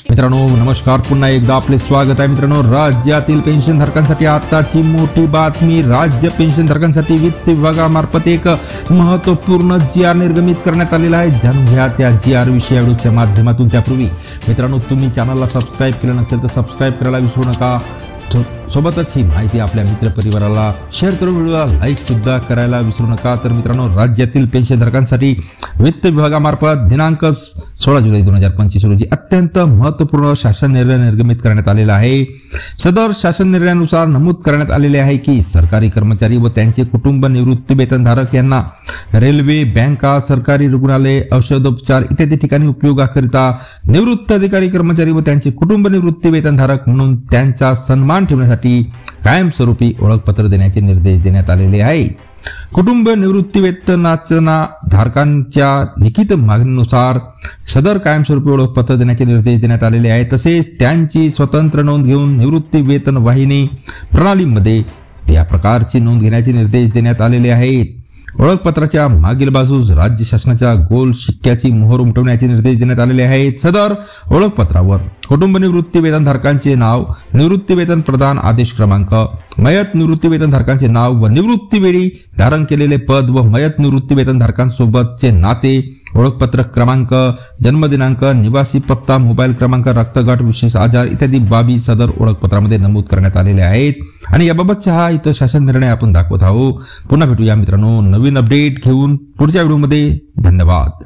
मित्रांनो नमस्कार, पुन्हा एकदा आपले स्वागत आहे। मित्रांनो, राज्यातील पेन्शनधारकांसाठी आताची मोठी बातमी। राज्य पेन्शनधारकांसाठी वित्त विभागामार्फत एक महत्त्वपूर्ण जीआर निर्गमित करण्यात आलेला आहे। जाणून घ्या त्या जीआर विषयी व्हिडिओच्या माध्यमातून। त्यापूर्वी मित्रांनो, तुम्ही चॅनलला सबस्क्राइब केलं नसेल तर सबस्क्राइब करायला विसरू नका। सोबतच ही माहिती आपल्या मित्रपरिवाराला शेअर करून व्हिडिओला लाईक सुद्धा करायला विसरू नका। तर मित्रांनो, राज्यातील पेन्शनधारकांसाठी वित्त विभागामार्फत दिनांक 16 जुलै 2025 रोजी अत्यंत महत्त्वपूर्ण शासन निर्णय निर्गमित करण्यात आलेला आहे। सदर शासन निर्णयानुसार नमूद करण्यात आलेले आहे की सरकारी कर्मचारी व त्यांचे कुटुंब निवृत्ती वेतनधारक यांना रेल्वे, बँका, सरकारी रुग्णालय, औषधोपचार इत्यादी ठिकाणी उपयोगाकरिता निवृत्त अधिकारी कर्मचारी व त्यांचे कुटुंब निवृत्ती वेतनधारक म्हणून त्यांचा सन्मान ठेवण्यासाठी कायमस्वरूपी ओळखपत्र देण्याचे निर्देश देण्यात आलेले आहेत। कुटुंब निवृत्ती वेतनाच्या धारकांच्या लिखित मागणीनुसार सदर कायमस्वरूपी ओळखपत्र देण्याचे निर्देश देण्यात आलेले आहेत। तसेच त्यांची स्वतंत्र नोंद घेऊन निवृत्ती वेतन वाहिनी प्रणालीमध्ये या प्रकारची नोंद घेण्याचे निर्देश देण्यात आलेले आहेत। ओळखपत्राच्या मागील बाजूस राज्य शासनाच्या गोल शिक्क्याची मोहर उमटवण्याचे निर्देश देण्यात आलेले आहेत। सदर ओळखपत्रावर कुटुंब निवृत्ती वेतनधारकांचे नाव, निवृत्ती वेतन प्रदान आदेश क्रमांक, मयत निवृत्ती वेतनधारकांचे नाव व निवृत्ती वेळी धारण केलेले पद व मयत निवृत्ती वेतनधारकांसोबतचे नाते, ओळखपत्र क्रमांक, जन्मदिनांक, निवासी पत्ता, मोबाईल क्रमांक, रक्तगट, विशेष आजार इत्यादी बाबी सदर ओळखपत्रामध्ये नमूद करण्यात आलेल्या आहेत। आणि याबाबतचा हा इथं शासन निर्णय आपण दाखवत आहोत। पुन्हा भेटूया मित्रांनो नवीन अपडेट घेऊन पुढच्या व्हिडिओमध्ये। धन्यवाद।